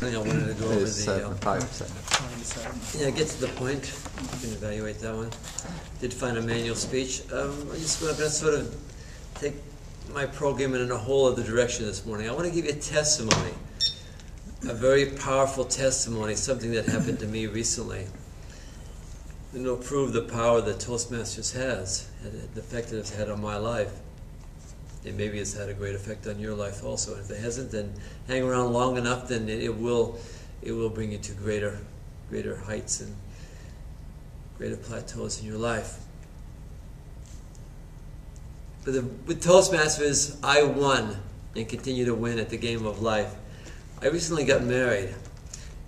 I wanted to go over It's the 5%. yeah, get to the point. You can evaluate that one. Did find a manual speech. I just want to sort of take my program in a whole other direction this morning. I want to give you a testimony, a very powerful testimony, something that happened to me recently. And it'll prove the power that Toastmasters has, the effect that it's had on my life. And maybe it's had a great effect on your life also. And if it hasn't, then hang around long enough, then it will bring you to greater heights and greater plateaus in your life. But with Toastmasters, I won and continue to win at the game of life. I recently got married,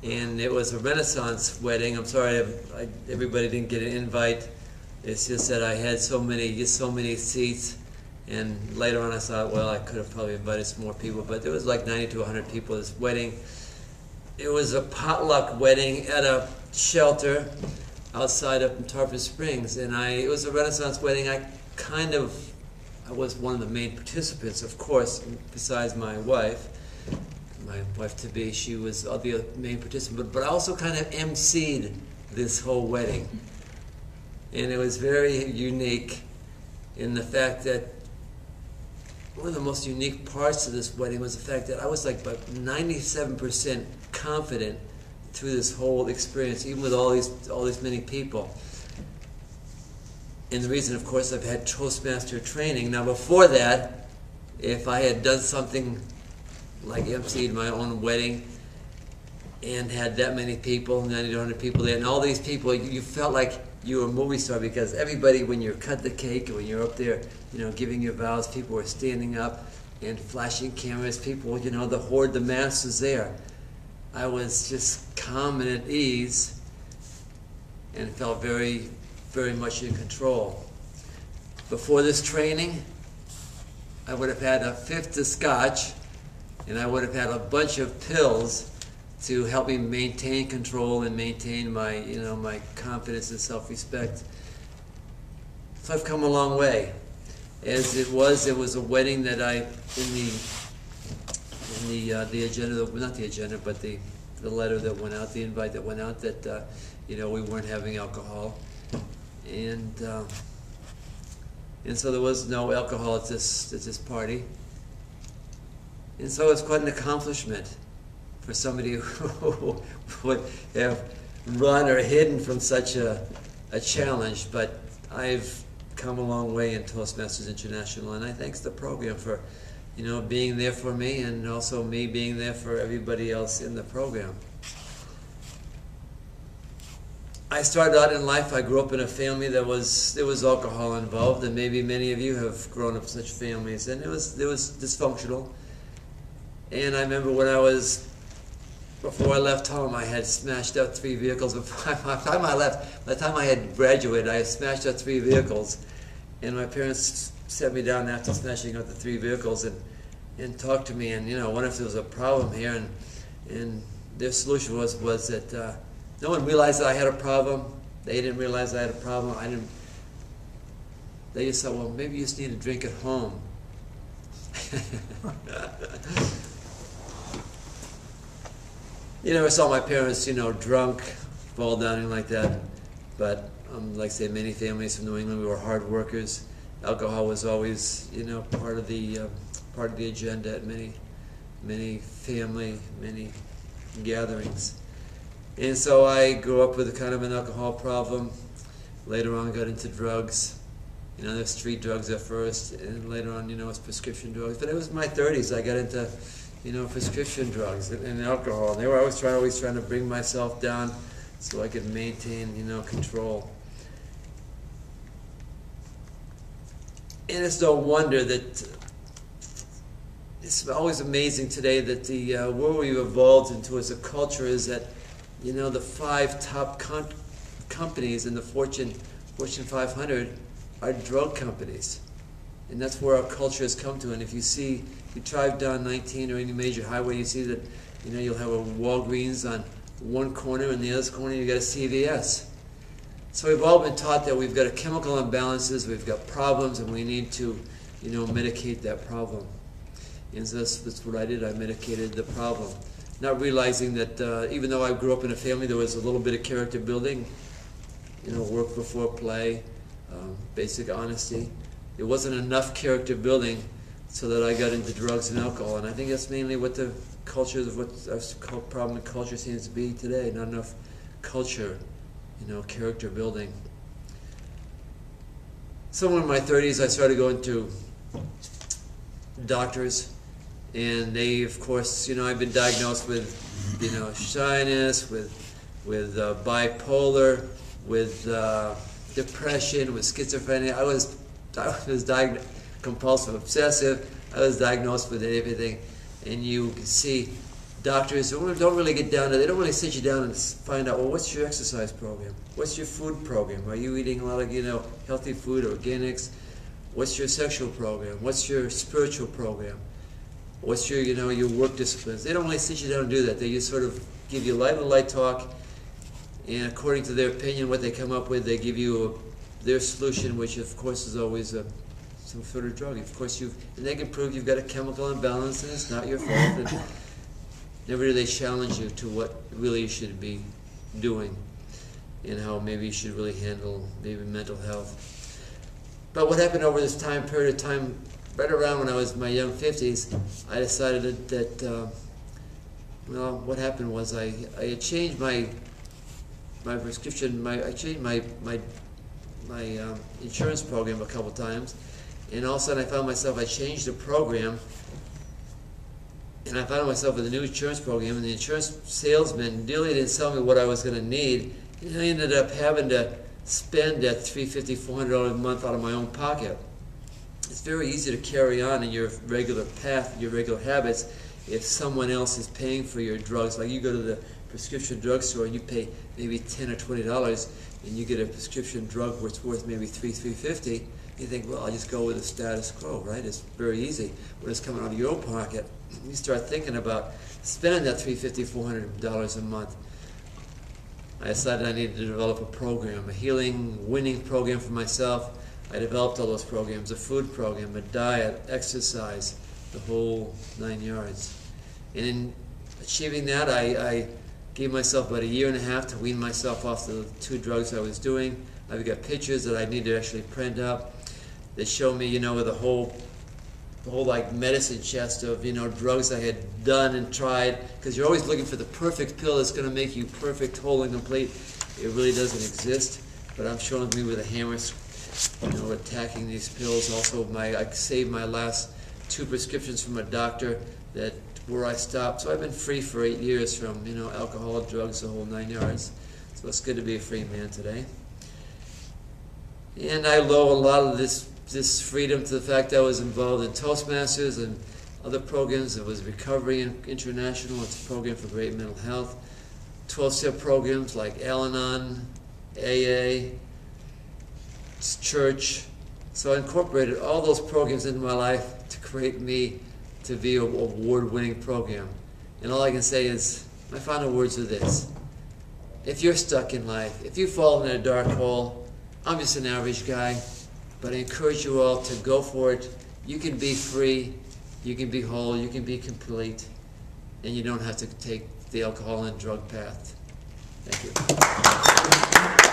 and it was a Renaissance wedding. I'm sorry everybody didn't get an invite. It's just that I had so many seats. And later on I thought, well, I could have probably invited some more people, but there was like 90 to 100 people at this wedding. It was a potluck wedding at a shelter outside of Tarpon Springs, and it was a Renaissance wedding. I was one of the main participants, of course, besides my wife-to-be. She was the main participant, but I also kind of emceed this whole wedding. And it was very unique in the fact that one of the most unique parts of this wedding was the fact that I was like about 97% confident through this whole experience, even with all these many people. And the reason, of course, I've had Toastmaster training. Now, before that, if I had done something like emceed my own wedding and had that many people, 90 to 100 people there, and all these people, you felt like you were a movie star, because everybody, when you cut the cake and when you're up there, giving your vows, people were standing up and flashing cameras. People, the horde, the mass was there. I was just calm and at ease and felt very, very much in control. Before this training, I would have had a fifth of scotch, and I would have had a bunch of pills to help me maintain control and maintain my, my confidence and self-respect. So I've come a long way. As it was a wedding that the agenda, not the agenda, but the letter that went out, the invite that went out, that we weren't having alcohol, and so there was no alcohol at this party, and so it's quite an accomplishment for somebody who would have run or hidden from such a challenge. But I've come a long way in Toastmasters International, and I thank the program for, being there for me, and also me being there for everybody else in the program. I started out in life, I grew up in a family there was alcohol involved, and maybe many of you have grown up in such families, and it was dysfunctional. And I remember before I left home, I had smashed out 3 vehicles. By the time I had graduated, I had smashed out 3 vehicles. And my parents set me down after smashing out the 3 vehicles and talked to me, and wondered if there was a problem here. And their solution was that no one realized that I had a problem. They didn't realize I had a problem. They just thought, well, maybe you just need a drink at home. I saw my parents, drunk, fall down and like that. But like I say, many families from New England, we were hard workers. Alcohol was always, part of the agenda at many gatherings. And so I grew up with a kind of an alcohol problem. Later on, got into drugs. There's street drugs at first, and later on, it was prescription drugs. But it was my 30s. I got into prescription drugs and alcohol. And they were always trying to bring myself down so I could maintain, control. And it's no wonder that it's always amazing today that the world we've evolved into as a culture is that, the 5 top companies in the Fortune 500 are drug companies. And that's where our culture has come to. And if you drive down 19 or any major highway, you see that, you'll have a Walgreens on one corner, and the other corner you got a CVS. So we've all been taught that we've got chemical imbalances, we've got problems, and we need to, medicate that problem. And so that's what I did. I medicated the problem. not realizing that even though I grew up in a family, there was a little bit of character building, you know, work before play, basic honesty. It wasn't enough character building so that I got into drugs and alcohol, and I think that's mainly what the culture of what our problem in culture seems to be today. Not enough culture, you know, character building. Somewhere in my 30s, I started going to doctors, and they, of course, you know, I've been diagnosed with, you know, shyness, with bipolar, with depression, with schizophrenia. I was diagnosed compulsive obsessive. I was diagnosed with everything, and you can see doctors don't really get down to. They don't really sit you down and find out, well, what's your exercise program? What's your food program? Are you eating a lot of, you know, healthy food, organics? What's your sexual program? What's your spiritual program? What's your, you know, your work disciplines? They don't really sit you down and do that. They just sort of give you light talk, and according to their opinion, what they come up with, they give you their solution, which of course is always some sort of drug. Of course, and they can prove you've got a chemical imbalance, and it's not your fault. And never do they challenge you to what really you should be doing, and how maybe you should really handle maybe mental health. But what happened over this period of time, right around when I was in my young 50s, I decided that, well, what happened was I had changed my prescription, I changed my insurance program a couple times, and all of a sudden I found myself, I changed the program, and I found myself with a new insurance program, and the insurance salesman really didn't tell me what I was going to need, and I ended up having to spend that $350, $400 a month out of my own pocket. It's very easy to carry on in your regular path, your regular habits, if someone else is paying for your drugs. Like you go to the prescription drugstore and you pay maybe $10 or $20, and you get a prescription drug where it's worth maybe $350. You think, well, I'll just go with the status quo, right? It's very easy. When it's coming out of your own pocket, you start thinking about spending that $350, $400 a month. I decided I needed to develop a program, a healing, winning program for myself. I developed all those programs, a food program, a diet, exercise, the whole 9 yards. And in achieving that, I gave myself about 1.5 years to wean myself off the 2 drugs I was doing. I've got pictures that I need to actually print up that show me, you know, with the whole like medicine chest of, you know, drugs I had done and tried, because you're always looking for the perfect pill that's going to make you perfect, whole, and complete. It really doesn't exist, but I'm showing me with a hammer, you know, attacking these pills. Also, I saved my last 2 prescriptions from a doctor where I stopped. So I've been free for 8 years from, you know, alcohol, drugs, the whole 9 yards. So it's good to be a free man today. And I owe a lot of this freedom to the fact that I was involved in Toastmasters and other programs. It was Recovery International. It's a program for great mental health. 12-step programs like Al-Anon, AA, church. So I incorporated all those programs into my life to create me to be an award-winning program. And all I can say is, my final words are this. If you're stuck in life, if you fall in a dark hole, I'm just an average guy, but I encourage you all to go for it. You can be free, you can be whole, you can be complete, and you don't have to take the alcohol and drug path. Thank you.